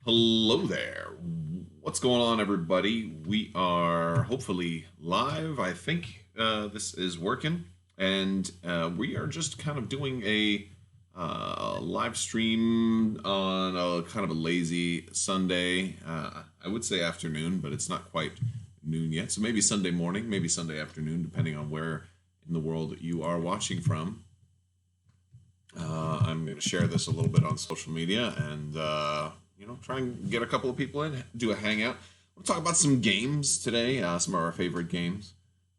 Hello there. What's going on, everybody? We are hopefully live. I think this is working, and we are just kind of doing a live stream on a kind of a lazy Sunday. I would say afternoon, but it's not quite noon yet. So maybe Sunday morning, maybe Sunday afternoon, depending on where in the world you are watching from. I'm going to share this a little bit on social media and, try and get a couple of people in, do a hangout. We'll talk about some games today, some of our favorite games.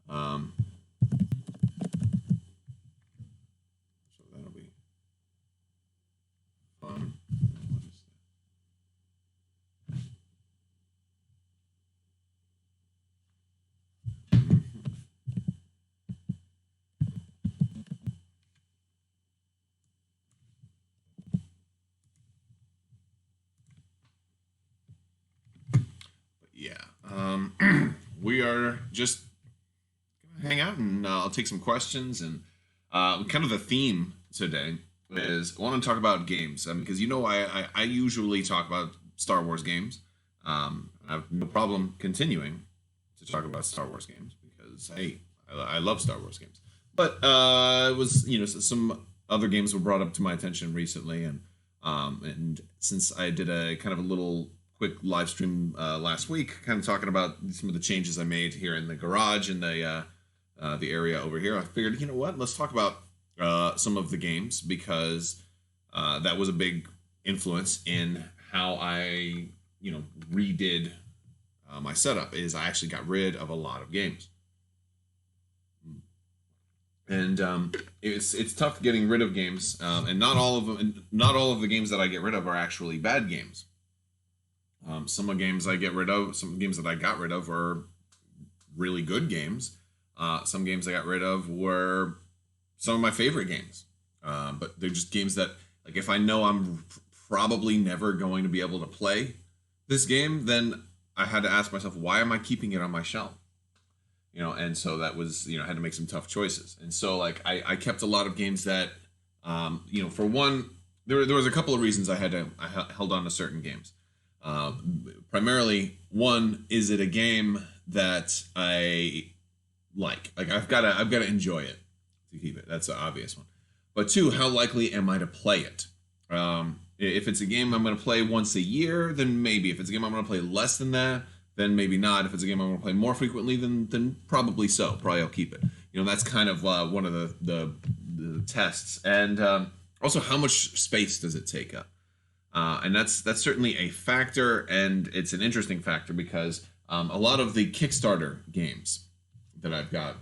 So that'll be fun. We are just gonna hang out and I'll take some questions and kind of the theme today is I want to talk about games because I usually talk about Star Wars games. I have no problem continuing to talk about Star Wars games because hey, I love Star Wars games. But it was some other games were brought up to my attention recently and since I did a kind of a little quick live stream last week, kind of talking about some of the changes I made here in the garage in the area over here. I figured, you know what, let's talk about some of the games because that was a big influence in how I, redid my setup. Is I actually got rid of a lot of games, and it's tough getting rid of games, and not all of the games that I get rid of are actually bad games. Some games I get rid of, some games that I got rid of were really good games. Some games I got rid of were some of my favorite games. But they're just games that, like, if I know I'm probably never going to be able to play this game, then I had to ask myself, why am I keeping it on my shelf? And so that was, I had to make some tough choices. And so, like, I kept a lot of games that, for one, there was a couple of reasons I held on to certain games. Primarily, one, is it a game that I like? Like I've got to enjoy it to keep it. That's the obvious one. But two, how likely am I to play it? If it's a game I'm going to play once a year, then maybe. If it's a game I'm going to play less than that, then maybe not. If it's a game I'm going to play more frequently, then probably so. Probably I'll keep it. That's kind of one of the tests. And also, how much space does it take up? And that's certainly a factor, and it's an interesting factor because a lot of the Kickstarter games that I've got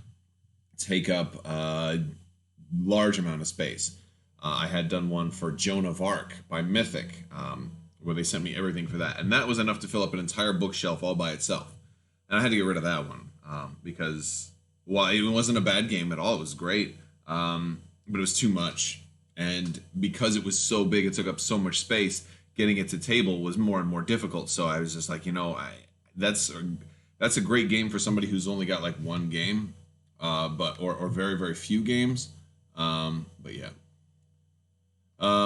take up a large amount of space. I had done one for Joan of Arc by Mythic, where they sent me everything for that, and that was enough to fill up an entire bookshelf all by itself. And I had to get rid of that one because, well, it wasn't a bad game at all. It was great, but it was too much. And because it was so big, it took up so much space, getting it to table was more and more difficult. So I was just like, that's a great game for somebody who's only got like one game, or very, very few games. But yeah.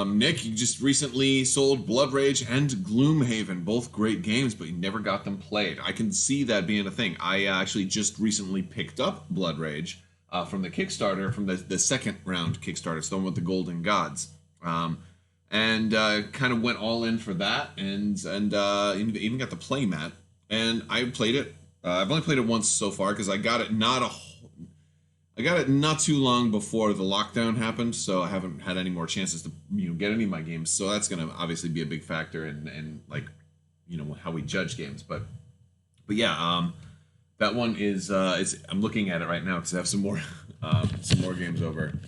Nick, you just recently sold Blood Rage and Gloom Haven, both great games, but you never got them played. I can see that being a thing. I actually just recently picked up Blood Rage from the Kickstarter, from the second round Kickstarter, it's the one with the Golden Gods, and kind of went all in for that, and even got the playmat, and I played it. I've only played it once so far because I got it not too long before the lockdown happened, so I haven't had any more chances to get any of my games. So that's going to obviously be a big factor in like how we judge games, but yeah. That one is I'm looking at it right now because I have some more games over. I don't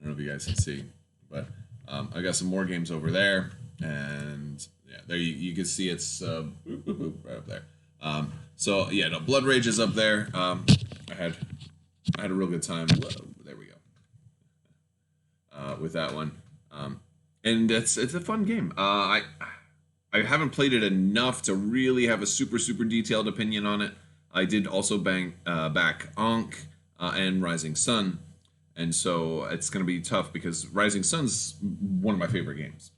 know if you guys can see, but I got some more games over there, and yeah, there you can see it's right up there. So yeah, no, Blood Rage is up there. I had a real good time. Whoa, there we go. With that one, and it's a fun game. I haven't played it enough to really have a super detailed opinion on it. I did also back Ankh and Rising Sun, and so it's going to be tough because Rising Sun's one of my favorite games,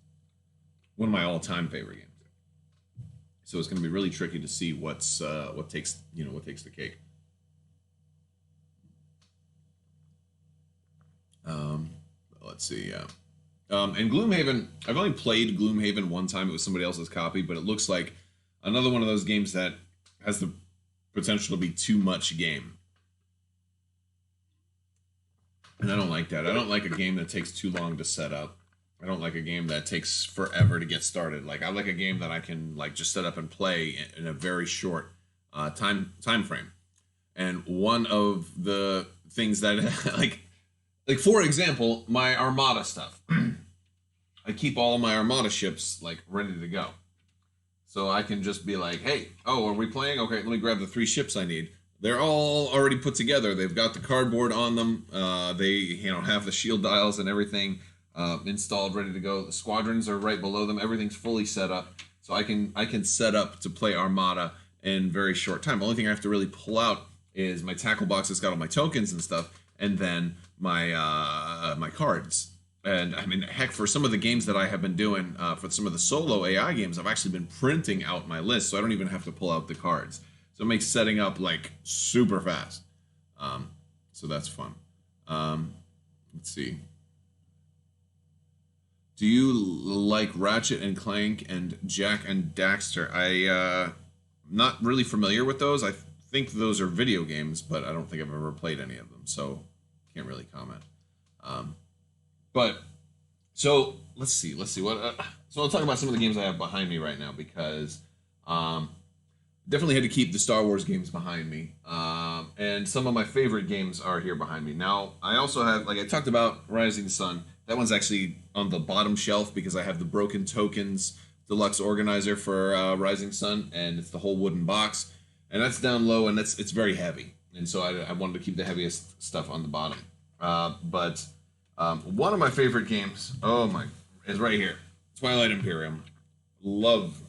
one of my all-time favorite games. So it's going to be really tricky to see what takes the cake. Let's see. And Gloom Haven, I've only played Gloom Haven one time. It was somebody else's copy, but it looks like another one of those games that has the potential to be too much game. And I don't like that. I don't like a game that takes too long to set up. I don't like a game that takes forever to get started. Like, I like a game that I can like just set up and play in a very short time frame. And one of the things that like for example, my Armada stuff. I keep all of my Armada ships like ready to go. So I can just be like, hey, oh, are we playing? Okay, let me grab the 3 ships I need. They're all already put together. They've got the cardboard on them. They have the shield dials and everything installed, ready to go. The squadrons are right below them. Everything's fully set up. So I can set up to play Armada in very short time. The only thing I have to really pull out is my tackle box that's got all my tokens and stuff, and then my my cards. And I mean, heck, for some of the games that I have been doing, for some of the solo AI games, I've actually been printing out my list, so I don't even have to pull out the cards. So it makes setting up like super fast. So that's fun. Let's see. Do you like Ratchet and Clank and Jack and Daxter? I'm not really familiar with those. I think those are video games, but I don't think I've ever played any of them, so can't really comment. But so let's see what. So I'll talk about some of the games I have behind me right now because definitely had to keep the Star Wars games behind me, and some of my favorite games are here behind me. Now I also have, like I talked about, Rising Sun. That one's actually on the bottom shelf because I have the Broken Tokens Deluxe Organizer for Rising Sun, and it's the whole wooden box, and that's down low, and it's very heavy, and so I wanted to keep the heaviest stuff on the bottom. But one of my favorite games, is right here, Twilight Imperium. Love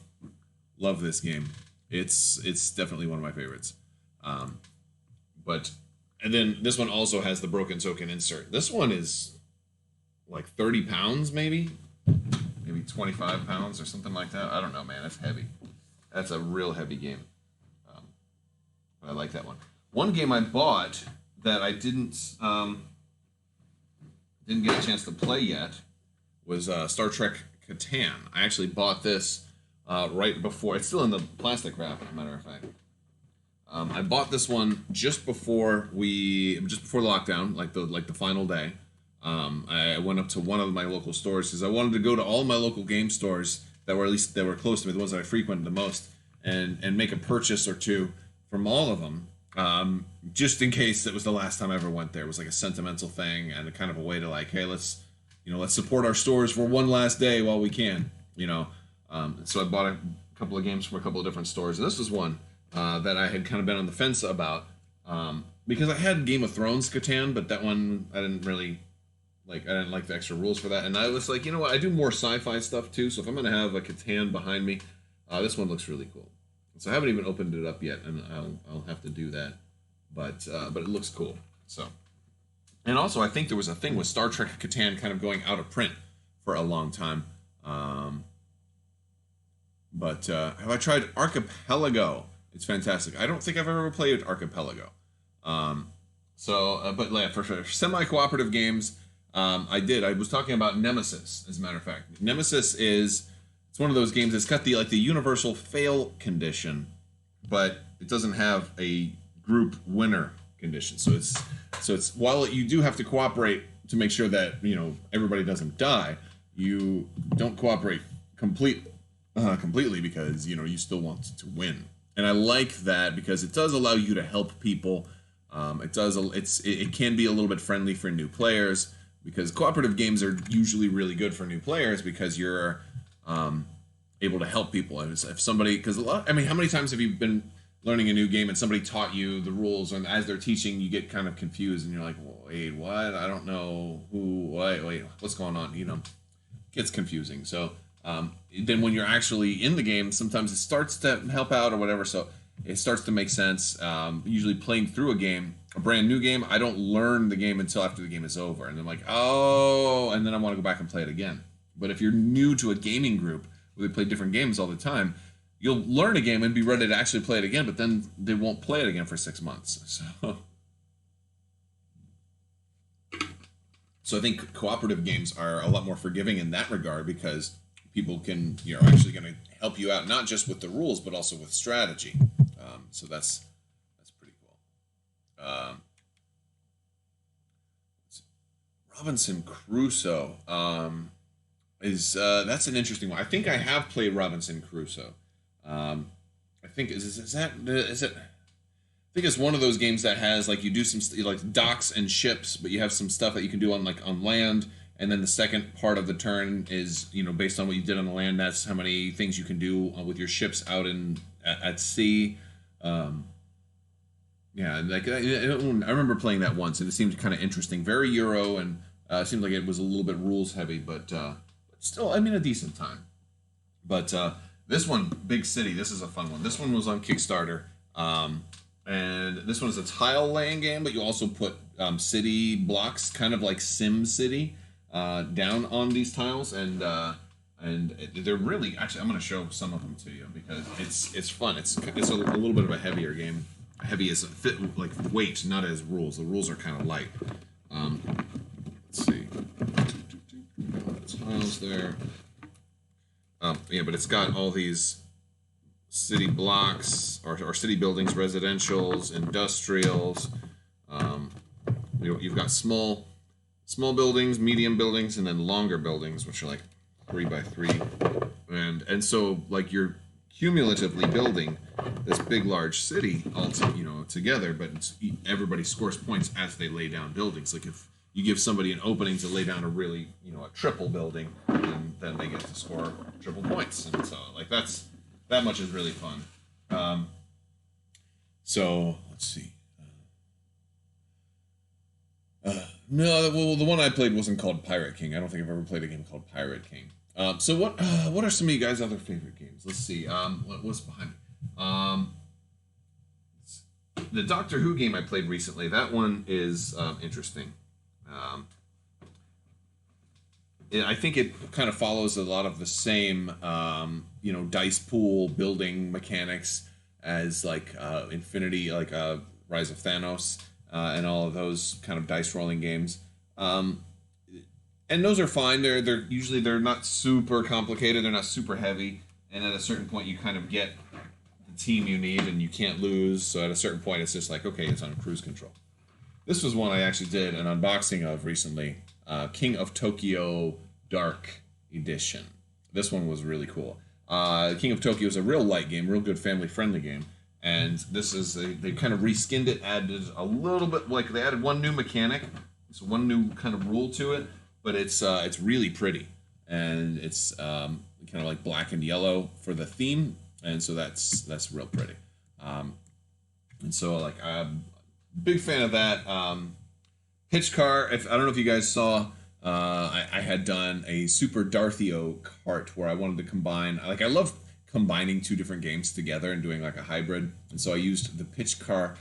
this game. It's definitely one of my favorites. And then this one also has the broken token insert. This one is like 30 pounds, maybe 25 pounds or something like that. I don't know, man. That's heavy. That's a real heavy game. But I like that one. One game I bought that I didn't get a chance to play yet was Star Trek Catan. I actually bought this right before. It's still in the plastic wrap, as a matter of fact. I bought this one just before the lockdown, like the final day. I went up to one of my local stores because I wanted to go to all my local game stores that were close to me, the ones that I frequented the most, and make a purchase or two from all of them, just in case it was the last time I ever went there. It was like a sentimental thing and a kind of a way to like, hey, let's support our stores for one last day while we can, So I bought a couple of games from a couple of different stores, and this was one that I had kind of been on the fence about because I had Game of Thrones Catan, but that one I didn't like the extra rules for that, and I was like, you know what, I do more sci-fi stuff too, so if I'm going to have a Catan behind me, this one looks really cool. So I haven't even opened it up yet, and I'll have to do that, but it looks cool. So, and also I think there was a thing with Star Trek Catan kind of going out of print for a long time. But have I tried Archipelago? It's fantastic. I don't think I've ever played Archipelago. But yeah, for semi-cooperative games, I did. I was talking about Nemesis, as a matter of fact. Nemesis it's one of those games that's got the universal fail condition, but it doesn't have a group winner condition. So it's while you do have to cooperate to make sure that everybody doesn't die, you don't cooperate completely because you still want to win. And I like that because it does allow you to help people. It can be a little bit friendly for new players because cooperative games are usually really good for new players because you're able to help people. If somebody, how many times have you been learning a new game and somebody taught you the rules, and as they're teaching, you get kind of confused and you're like, wait, what? I don't know wait, what's going on? It gets confusing. So then when you're actually in the game, sometimes it starts to help out or whatever. So it starts to make sense. Usually playing through a brand new game, I don't learn the game until after the game is over. And I'm like, oh, and then I want to go back and play it again. But if you're new to a gaming group where they play different games all the time, you'll learn a game and be ready to actually play it again, but then they won't play it again for 6 months. So I think cooperative games are a lot more forgiving in that regard, because people can, actually going to help you out, not just with the rules, but also with strategy. So that's pretty cool. Robinson Crusoe is that's an interesting one. I think I have played Robinson Crusoe. I think is it? I think it's one of those games that has like you do some like docks and ships, but you have some stuff that you can do on land, and then the second part of the turn is based on what you did on the land. That's how many things you can do with your ships out at sea. Yeah, like I remember playing that once, and it seemed kind of interesting, very Euro, and it seemed like it was a little bit rules heavy, but still, a decent time. But this one, Big City, this is a fun one. This one was on Kickstarter. And this one is a tile laying game, but you also put city blocks, kind of like Sim City, down on these tiles, and they're really actually. I'm going to show some of them to you because it's fun. It's a little bit of a heavier game. Heavy as fit, like weight, not as rules. The rules are kind of light. Let's see, tiles there. Yeah, but it's got all these city blocks or city buildings, residentials, industrials. You've got small buildings, medium buildings, and then longer buildings, which are like 3 by 3, and so like you're cumulatively building this big large city all together, but everybody scores points as they lay down buildings. Like if you give somebody an opening to lay down a really a triple building, and then they get to score triple points, and so like that much is really fun. So let's see. No, well, the one I played wasn't called Pirate King. I don't think I've ever played a game called Pirate King. So what are some of you guys' other favorite games? Let's see. What's behind me? The Doctor Who game I played recently. That one is interesting. I think it kind of follows a lot of the same, dice pool building mechanics as like Infinity, like Rise of Thanos, and all of those kind of dice rolling games. And those are fine. They're usually not super complicated. They're not super heavy. And at a certain point, you kind of get the team you need, and you can't lose. So at a certain point, it's just like, okay, it's on cruise control. This was one I actually did an unboxing of recently. King of Tokyo Dark Edition. This one was really cool. King of Tokyo is a real light game, real good family-friendly game. And this is, they kind of reskinned it, added a little bit, like they added one new mechanic, so one new kind of rule to it, but it's really pretty. And it's kind of like black and yellow for the theme, and so that's real pretty. And so like I'm big fan of that. Pitch Car, I don't know if you guys saw, I had done a Super Darthio cart where I wanted to combine, like I love combining two different games together and doing like a hybrid. And so I used the Pitch Car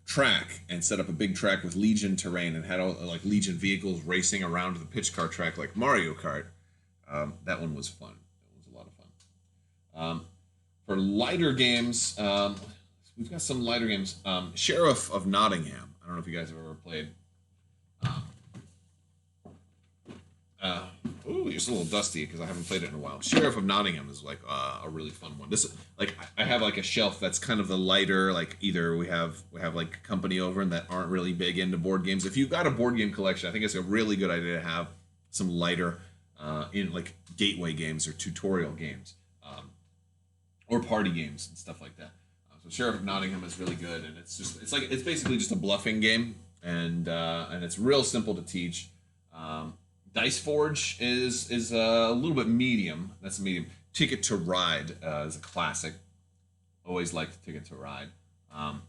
track and set up a big track with Legion terrain and had all like Legion vehicles racing around the Pitch Car track like Mario Kart. That one was fun. It was a lot of fun. For lighter games, we've got some lighter games. Sheriff of Nottingham. I don't know if you guys have ever played. It's a little dusty because I haven't played it in a while. Sheriff of Nottingham is like a really fun one. This like I have like a shelf that's kind of the lighter. Like either we have like company over and that aren't really big into board games. If you've got a board game collection, I think it's a really good idea to have some lighter in like gateway games or tutorial games or party games and stuff like that. So Sheriff of Nottingham is really good, and it's basically just a bluffing game, and it's real simple to teach. Dice Forge is a little bit medium. That's a medium. Ticket to Ride is a classic. Always liked Ticket to Ride. And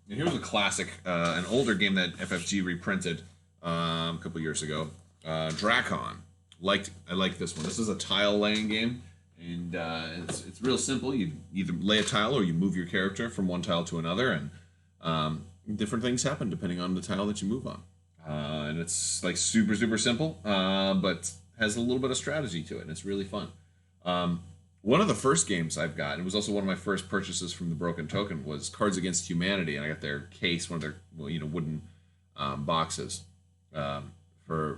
here's a classic, an older game that FFG reprinted a couple years ago. Drakon. I like this one. This is a tile laying game, and it's real simple. You either lay a tile or you move your character from one tile to another, and different things happen depending on the tile that you move on. And it's like super, super simple, but has a little bit of strategy to it, and it's really fun. One of the first games I've got, and it was also one of my first purchases from the Broken Token, was Cards Against Humanity, and I got their case, one of their wooden boxes for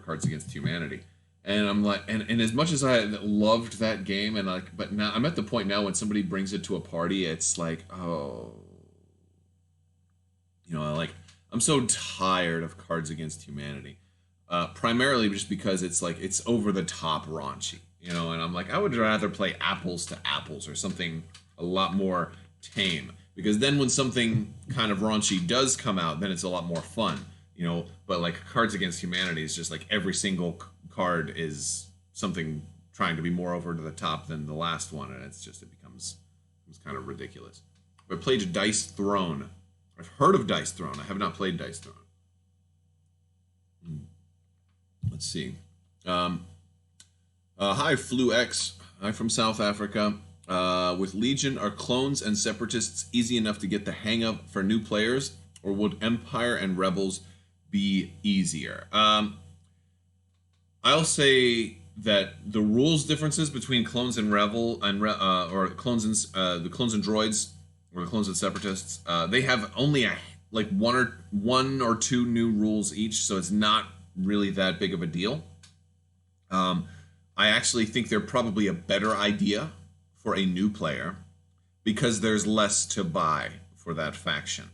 Cards Against Humanity. And I'm like, and as much as I loved that game, and like, but now I'm at the point now when somebody brings it to a party, it's like, oh, like I'm so tired of Cards Against Humanity. Primarily just because it's like it's over the top raunchy, and I'm like, I would rather play Apples to Apples or something a lot more tame, because then when something kind of raunchy does come out, then it's a lot more fun, but like Cards Against Humanity is just like every single card is something trying to be more over to the top than the last one, and it becomes kind of ridiculous. I played Dice Throne. I've heard of Dice Throne. I have not played Dice Throne. Let's see. Hi, Flu X. I'm from South Africa. With Legion, are clones and separatists easy enough to get the hang of for new players, or would Empire and Rebels be easier? I'll say that the rules differences between clones and or clones and the clones and droids, or the clones and separatists, they have only one or two new rules each, so it's not really that big of a deal. I actually think they're probably a better idea for a new player because there's less to buy for that faction.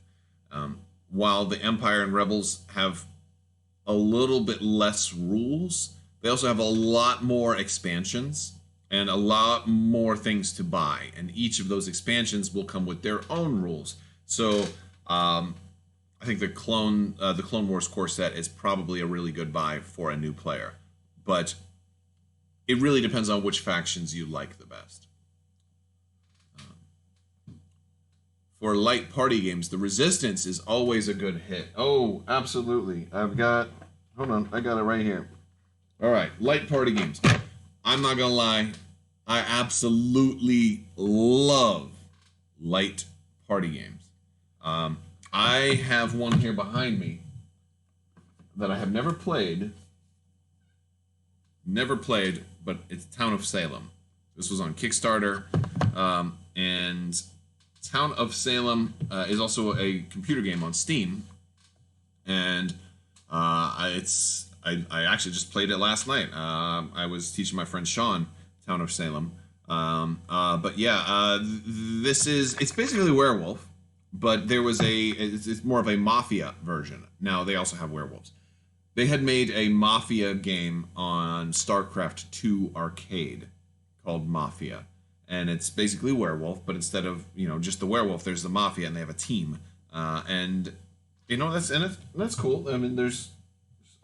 While the Empire and Rebels have a little bit less rules, they also have a lot more expansions and a lot more things to buy, and each of those expansions will come with their own rules. So I think the Clone Wars core set is probably a really good buy for a new player, but it really depends on which factions you like the best. For light party games, the Resistance is always a good hit. Oh, absolutely. Hold on, I got it right here. All right, light party games. I'm not gonna lie, I absolutely love light party games. I have one here behind me that I have never played, but it's Town of Salem. This was on Kickstarter, and Town of Salem is also a computer game on Steam, and I actually just played it last night. I was teaching my friend Sean Town of Salem, but yeah, it's basically Werewolf. But there was it's more of a Mafia version. Now, they also have werewolves. They had made a Mafia game on StarCraft II Arcade called Mafia. And it's basically Werewolf, but instead of, just the werewolf, there's the Mafia, and they have a team. And that's cool. I mean, there's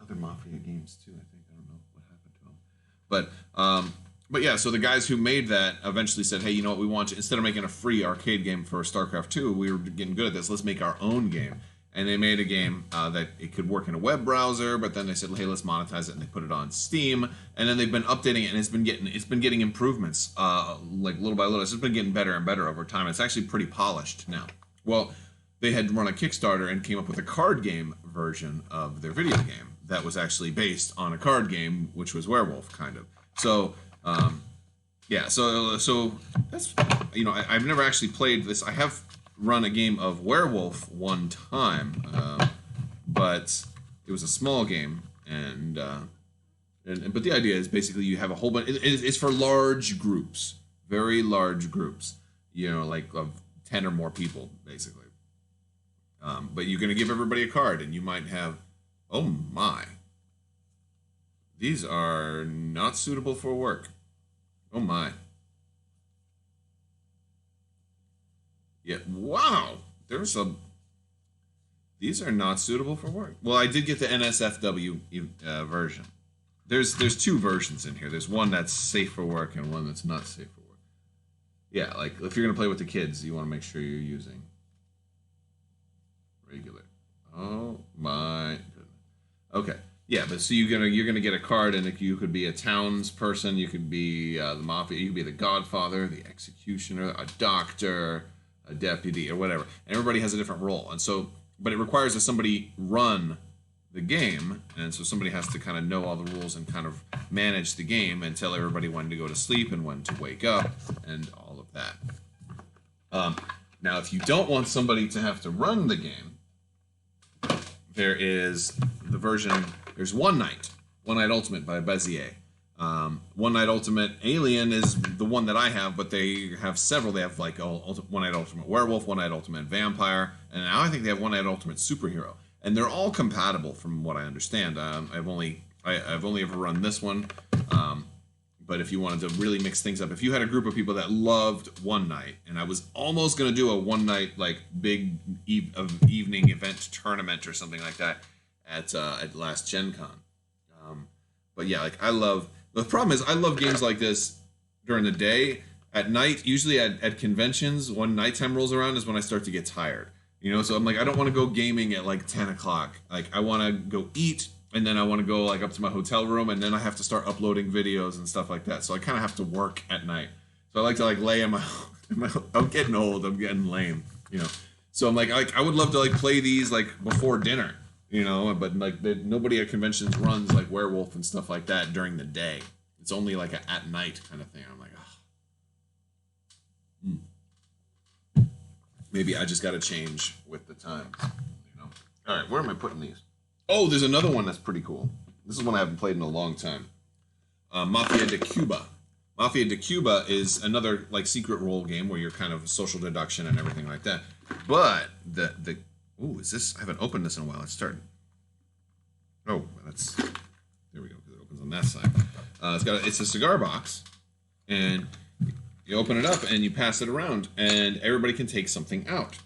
other Mafia games, too, I think. I don't know what happened to them. But yeah, so the guys who made that eventually said, hey, you know what, we want to, instead of making a free arcade game for StarCraft 2, we were getting good at this, let's make our own game. And they made a game that it could work in a web browser, but then they said, hey, let's monetize it, and they put it on Steam. And then they've been updating it, and it's been getting improvements, like little by little. It's just been getting better and better over time. It's actually pretty polished now. Well, they had run a Kickstarter and came up with a card game version of their video game that was actually based on a card game, which was Werewolf, kind of. So yeah, so that's, I've never actually played this. I have run a game of Werewolf one time, but it was a small game, but the idea is basically you have a whole bunch. It's for large groups, very large groups, like of 10 or more people, basically. But you're going to give everybody a card, and you might have, oh my, these are not suitable for work. Oh my. Yeah, wow. These are not suitable for work. Well, I did get the NSFW version. There's two versions in here. There's one that's safe for work and one that's not safe for work. Yeah, like if you're going to play with the kids, you want to make sure you're using regular. Oh my goodness. Okay. Yeah, but so you're gonna get a card, and you could be a townsperson, you could be the mafia, you could be the Godfather, the executioner, a doctor, a deputy, or whatever. And everybody has a different role, and so, but it requires that somebody run the game, and so somebody has to kind of know all the rules and kind of manage the game and tell everybody when to go to sleep and when to wake up and all of that. Now, if you don't want somebody to have to run the game, there is the version, there's One Night Ultimate by Bezier. One Night Ultimate Alien is the one that I have, but they have several. They have like One Night Ultimate Werewolf, One Night Ultimate Vampire, and now I think they have One Night Ultimate Superhero. And they're all compatible from what I understand. I've only ever run this one. But if you wanted to really mix things up, if you had a group of people that loved One Night, and I was almost going to do a One Night like big evening event tournament or something like that at last Gen Con. But yeah, like the problem is I love games like this during the day. At night, usually at conventions, when nighttime rolls around is when I start to get tired. You know, so I'm like, I don't want to go gaming at like 10 o'clock. Like I want to go eat, and then I want to go like up to my hotel room, and then I have to start uploading videos and stuff like that. So I kind of have to work at night. So I like to like lay in my I'm getting old. I'm getting lame. You know. So I'm like I would love to like play these like before dinner. You know, but like nobody at conventions runs like Werewolf and stuff like that during the day. It's only like a at night kind of thing. I'm like, maybe I just got to change with the times. You know. All right, where am I putting these? Oh, there's another one that's pretty cool. This is one I haven't played in a long time. Mafia de Cuba. Mafia de Cuba is another like secret role game where you're kind of social deduction and everything like that. But the ooh, is this? I haven't opened this in a while. It's starting. Oh, that's there we go. Because it opens on that side. It's a cigar box, and you open it up and you pass it around, and everybody can take something out,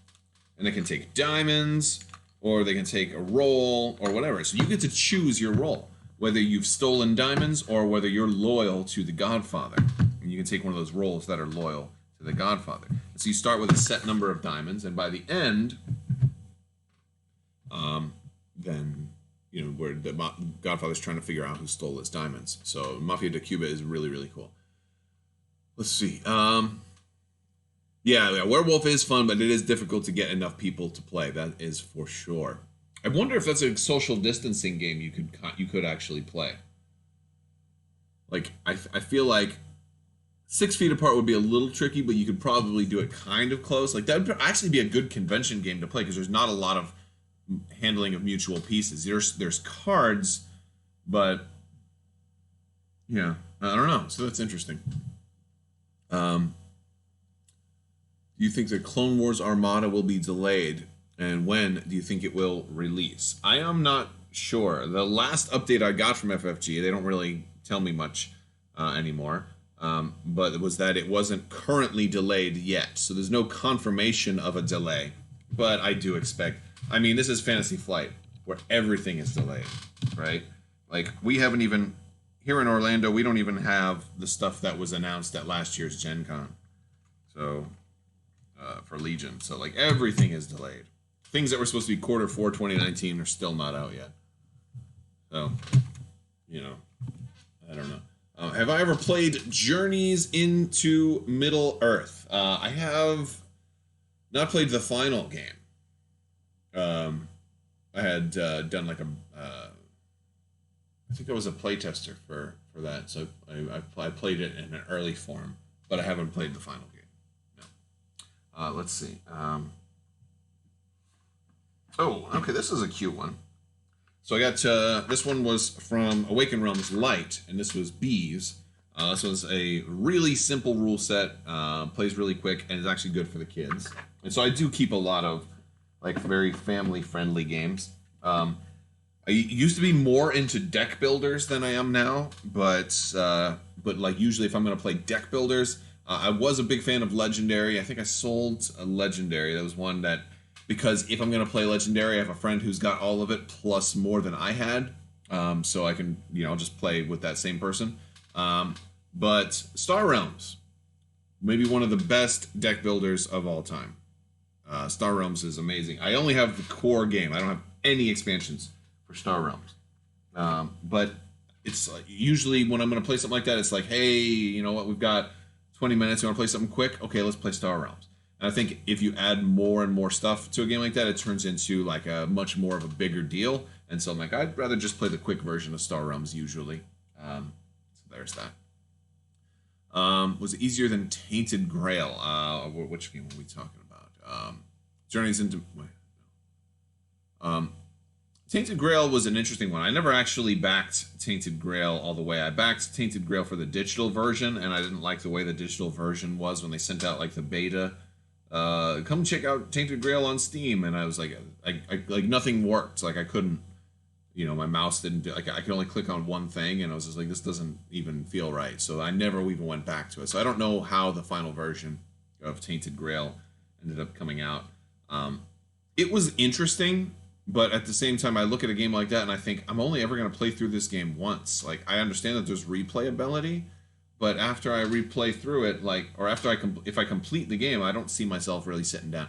and they can take diamonds, or they can take a roll, or whatever. So you get to choose your role, whether you've stolen diamonds or whether you're loyal to the Godfather. And you can take one of those roles that are loyal to the Godfather. So you start with a set number of diamonds, and by the end, then you know where the Godfather's trying to figure out who stole his diamonds. So Mafia de Cuba is really, really cool. Let's see. Yeah, Werewolf is fun, but it is difficult to get enough people to play. That is for sure. I wonder if that's a social distancing game you could actually play. Like I feel like 6 feet apart would be a little tricky, but you could probably do it kind of close. Like that would actually be a good convention game to play because there's not a lot of handling of mutual pieces. There's cards, but yeah, I don't know. So that's interesting. Do you think the Clone Wars Armada will be delayed, and when do you think it will release? I am not sure. The last update I got from FFG, they don't really tell me much anymore, but it was that it wasn't currently delayed yet. So there's no confirmation of a delay, but I do expect. I mean, this is Fantasy Flight, where everything is delayed, right? Like, we haven't even, here in Orlando, we don't even have the stuff that was announced at last year's Gen Con. So, for Legion. So, like, everything is delayed. Things that were supposed to be Q4 2019 are still not out yet. So, you know, I don't know. Have I ever played Journeys into Middle Earth? I have not played the final game. I had done like I think I was a playtester for that, so I played it in an early form, but I haven't played the final game. No. Let's see. Oh, okay, this is a cute one. So I got this one was from Awaken Realms Light, and this was Bees. This was a really simple rule set, plays really quick, and is actually good for the kids. And so I do keep a lot of like very family-friendly games. I used to be more into deck builders than I am now, but like usually if I'm going to play deck builders, I was a big fan of Legendary. I think I sold a Legendary. That was one that, because if I'm going to play Legendary, I have a friend who's got all of it plus more than I had, so I can, you know, just play with that same person. But Star Realms, maybe one of the best deck builders of all time. Star Realms is amazing. I only have the core game. I don't have any expansions for Star Realms. But it's usually when I'm going to play something like that, it's like, hey, you know what? We've got 20 minutes. You want to play something quick? Okay, let's play Star Realms. And I think if you add more and more stuff to a game like that, it turns into like a much more of a bigger deal. And so I'm like, I'd rather just play the quick version of Star Realms usually. So there's that. Was it easier than Tainted Grail? Which game were we talking about? Journeys into... Tainted Grail was an interesting one. I never actually backed Tainted Grail all the way. I backed Tainted Grail for the digital version, and I didn't like the way the digital version was when they sent out like the beta. Come check out Tainted Grail on Steam, and I was like, like nothing worked. Like I couldn't, you know, my mouse didn't do, like I could only click on one thing, and I was just like, this doesn't even feel right. So I never even went back to it. So I don't know how the final version of Tainted Grail ended up coming out. It was interesting. But at the same time, I look at a game like that and I think I'm only ever going to play through this game once. Like, I understand that there's replayability, but after I replay through it, like, or after if I complete the game, I don't see myself really sitting down.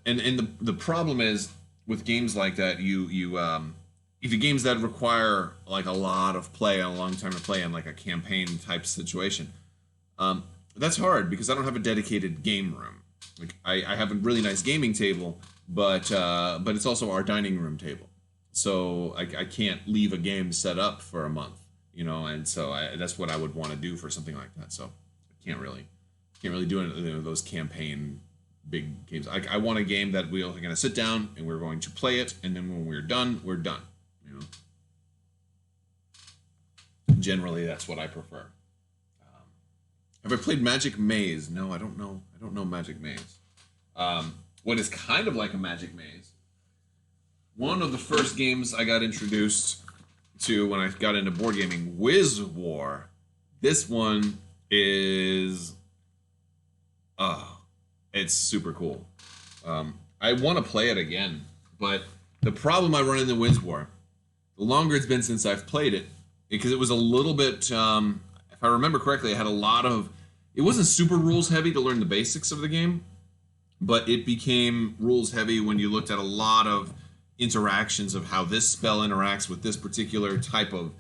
And the problem is with games like that, if you games that require like a lot of play and a long time to play in like a campaign type situation, that's hard because I don't have a dedicated game room. Like, I have a really nice gaming table. But it's also our dining room table, so I can't leave a game set up for a month, you know, and so that's what I would want to do for something like that. So I can't really do any, you know, those campaign big games. I want a game that we're going to sit down and we're going to play it, and then when we're done, you know. Generally, that's what I prefer. Have I played Magic Maze? No, I don't know. I don't know Magic Maze. What is kind of like a Magic Maze. One of the first games I got introduced to when I got into board gaming, Wiz War. This one is, it's super cool. I want to play it again, but the problem I run into Wiz War, the longer it's been since I've played it, because it was a little bit, if I remember correctly, it had a lot of, it wasn't super rules heavy to learn the basics of the game. But it became rules heavy when you looked at a lot of interactions of how this spell interacts with this particular type of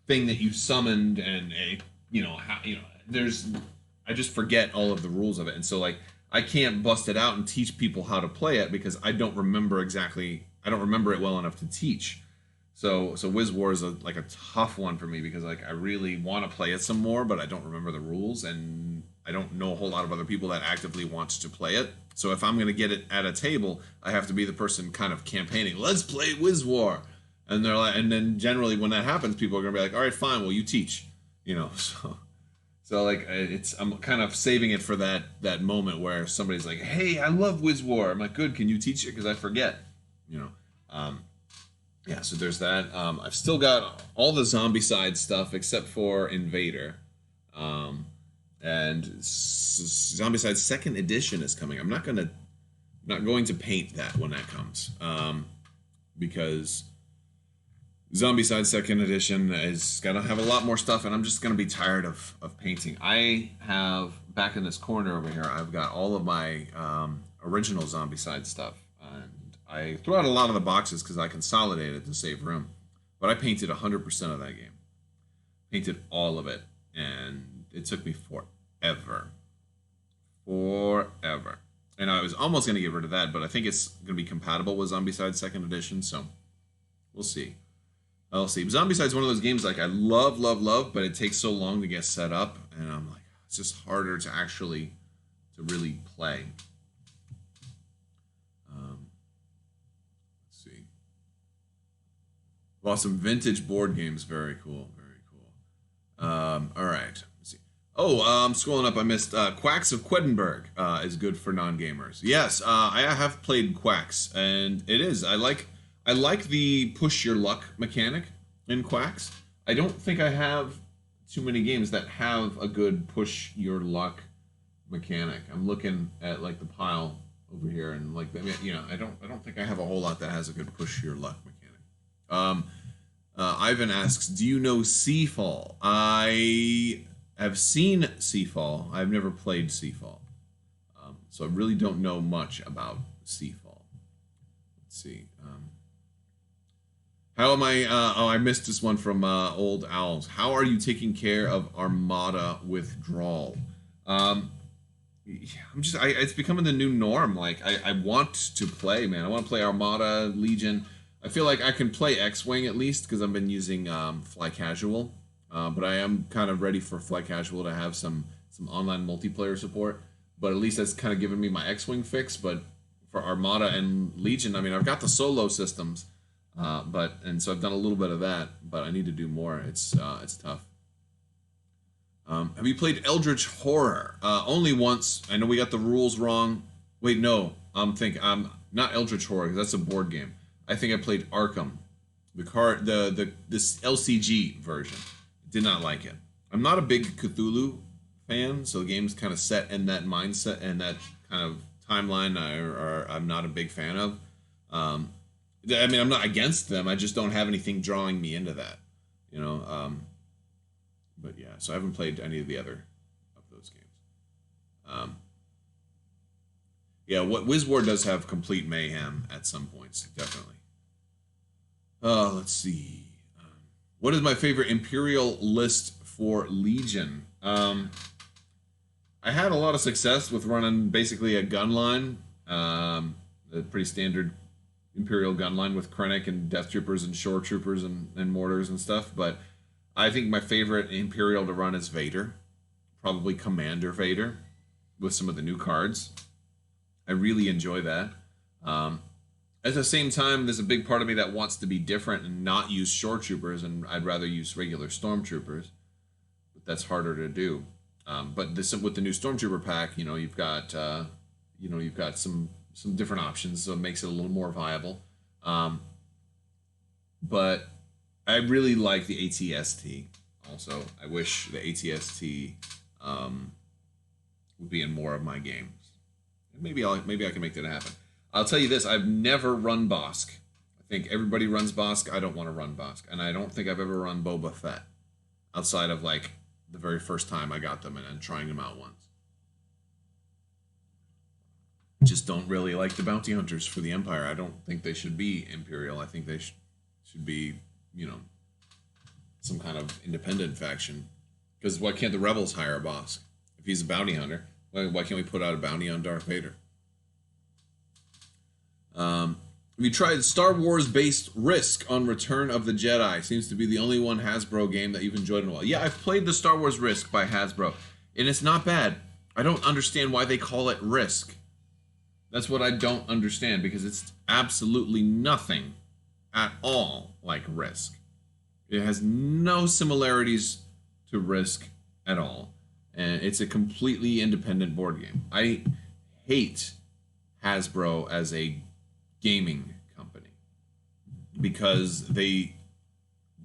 thing that you summoned, and I just forget all of the rules of it, and so like I can't bust it out and teach people how to play it because I don't remember it well enough to teach. So Wiz War is like a tough one for me because like I really want to play it some more, but I don't remember the rules, and I don't know a whole lot of other people that actively want to play it. So if I'm going to get it at a table, I have to be the person kind of campaigning. Let's play Wiz War, and they're like, and then generally when that happens, people are going to be like, all right, fine, well you teach, you know. So like I'm kind of saving it for that moment where somebody's like, hey, I love Wiz War. I'm like, good, can you teach it? Because I forget, you know. Yeah, so there's that. I've still got all the zombie side stuff except for Invader. And Zombicide 2nd edition is coming. I'm not going to paint that when that comes. Because Zombicide 2nd edition is going to have a lot more stuff, and I'm just going to be tired of painting. I have, back in this corner over here, I've got all of my original Zombicide stuff. And I threw out a lot of the boxes because I consolidated to save room. But I painted 100% of that game. Painted all of it. And it took me forever. And I was almost going to get rid of that, but I think it's going to be compatible with Zombicide 2nd edition, so we'll see. I'll see. Zombicide's one of those games like I love, but it takes so long to get set up, and I'm like, it's just harder to actually really play. Let's see. Well, some vintage board games. Very cool. All right. Let's see. Oh, I'm scrolling up. I missed Quacks of Wittenberg is good for non-gamers. Yes, I have played Quacks, and it is. I like the push your luck mechanic in Quacks. I don't think I have too many games that have a good push your luck mechanic. I'm looking at like the pile over here, and like I don't think I have a whole lot that has a good push your luck mechanic. Ivan asks, do you know Seafall? I have seen Seafall. I've never played Seafall. So I really don't know much about Seafall. Let's see. How am I... I missed this one from Old Owls. How are you taking care of Armada withdrawal? it's becoming the new norm. Like I want to play, man. I want to play Armada, Legion. I feel like I can play X-Wing at least because I've been using Fly Casual. But I am kind of ready for Fly Casual to have some online multiplayer support. But at least that's kind of given me my X-Wing fix. But for Armada and Legion, I mean, I've got the solo systems, and so I've done a little bit of that. But I need to do more. It's tough. Have you played Eldritch Horror? Only once. I know we got the rules wrong. Wait, no. I'm not Eldritch Horror, because that's a board game. I think I played Arkham, this LCG version. Did not like it. I'm not a big Cthulhu fan, so the game's kind of set in that mindset and that kind of timeline. I'm not a big fan of. I mean, I'm not against them. I just don't have anything drawing me into that, you know. But yeah, so I haven't played any of the other of those games. Yeah, what WizWar does have complete mayhem at some points, definitely. Let's see. What is my favorite Imperial list for Legion? I had a lot of success with running basically a gun line, a pretty standard Imperial gun line with Krennic and Death Troopers and Shore Troopers and mortars and stuff, but I think my favorite Imperial to run is Vader, probably Commander Vader, with some of the new cards. I really enjoy that. At the same time, there's a big part of me that wants to be different and not use Shore Troopers, and I'd rather use regular Stormtroopers. But that's harder to do. But with the new Stormtrooper pack, you've got some different options, so it makes it a little more viable. But I really like the ATST. Also, I wish the ATST would be in more of my games. And maybe I can make that happen. I'll tell you this: I've never run Bosk. I think everybody runs Bosk. I don't want to run Bosk, and I don't think I've ever run Boba Fett outside of like the very first time I got them and trying them out once. Just don't really like the bounty hunters for the Empire. I don't think they should be Imperial. I think they should be, some kind of independent faction. Because why can't the rebels hire a Bosk? If he's a bounty hunter, why can't we put out a bounty on Darth Vader? Have you tried Star Wars-based Risk on Return of the Jedi? Seems to be the only one Hasbro game that you've enjoyed in a while. Yeah, I've played the Star Wars Risk by Hasbro, and it's not bad. I don't understand why they call it Risk. That's what I don't understand, because it's absolutely nothing at all like Risk. It has no similarities to Risk at all, and it's a completely independent board game. I hate Hasbro as a gaming company because they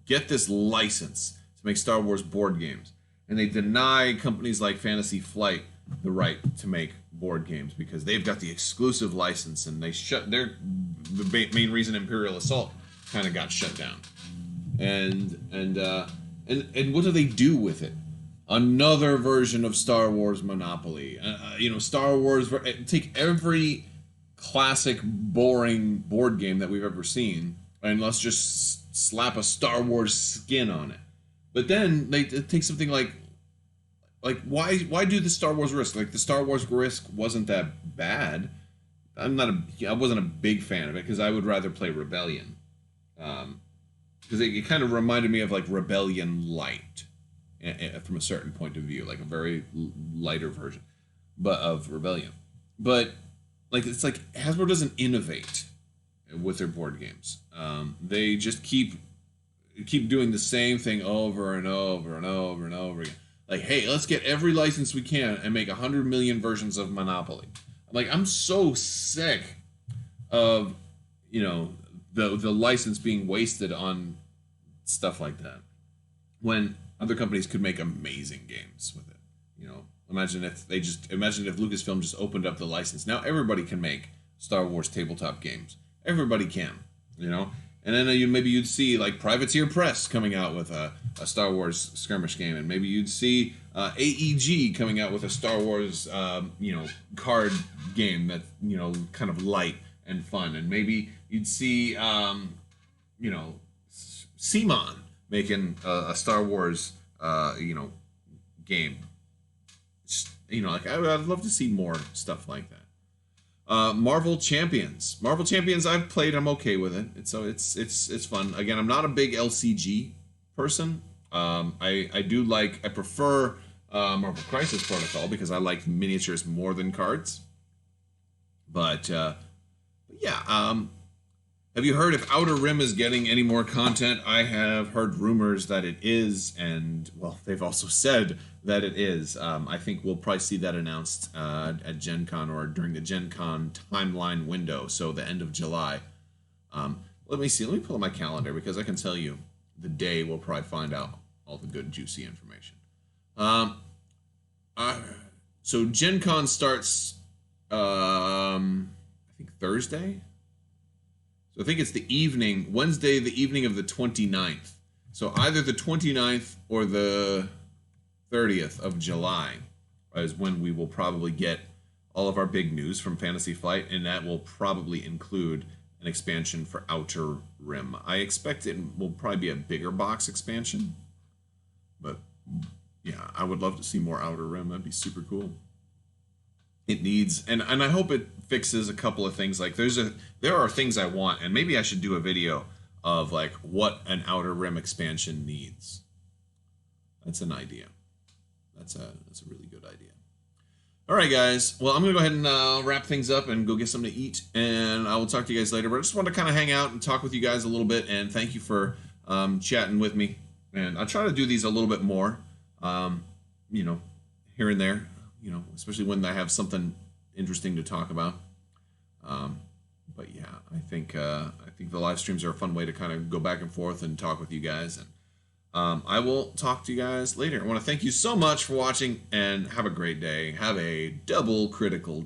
get this license to make Star Wars board games, and they deny companies like Fantasy Flight the right to make board games because they've got the exclusive license, and they shut the main reason Imperial Assault kind of got shut down. And what do they do with it? Another version of Star Wars Monopoly. Star Wars. Take every classic, boring board game that we've ever seen, and let's just slap a Star Wars skin on it. But then they take something like why do the Star Wars Risk? Like, the Star Wars Risk wasn't that bad. I wasn't a big fan of it because I would rather play Rebellion. Because it kind of reminded me of like Rebellion Light from a certain point of view, like a very lighter version of Rebellion. But it's like Hasbro doesn't innovate with their board games. They just keep doing the same thing over and over and over and over again. Like, hey, let's get every license we can and make 100 million versions of Monopoly. I'm so sick of, the license being wasted on stuff like that, when other companies could make amazing games with it. Imagine if Lucasfilm just opened up the license. Now everybody can make Star Wars tabletop games. Everybody can, and then maybe you'd see like Privateer Press coming out with a Star Wars skirmish game, and maybe you'd see AEG coming out with a Star Wars card game that's kind of light and fun, and maybe you'd see CMON making a Star Wars game. like I'd love to see more stuff like that. Marvel Champions. Marvel Champions, I've played. I'm okay with it. It's fun. Again, I'm not a big LCG person. I prefer Marvel Crisis Protocol because I like miniatures more than cards. But yeah, have you heard if Outer Rim is getting any more content? I have heard rumors that it is, and well, they've also said that it is. I think we'll probably see that announced at Gen Con or during the Gen Con timeline window, so the end of July. Let me see. Let me pull up my calendar because I can tell you the day we'll probably find out all the good, juicy information. So Gen Con starts, I think Thursday. So I think it's the evening, Wednesday, the evening of the 29th. So either the 29th or the 30th of July is when we will probably get all of our big news from Fantasy Flight, and that will probably include an expansion for Outer Rim. I expect it will probably be a bigger box expansion, but yeah, I would love to see more Outer Rim. That'd be super cool. It needs, and I hope it fixes a couple of things. Like there are things I want, and maybe I should do a video of like what an Outer Rim expansion needs. That's an idea. That's a really good idea. All right, guys. Well, I'm gonna go ahead and wrap things up and go get something to eat, and I will talk to you guys later. But I just want to kind of hang out and talk with you guys a little bit, and thank you for chatting with me. And I'll try to do these a little bit more, here and there. Especially when I have something interesting to talk about. But yeah, I think the live streams are a fun way to kind of go back and forth and talk with you guys. And I will talk to you guys later. I want to thank you so much for watching and have a great day. Have a double critical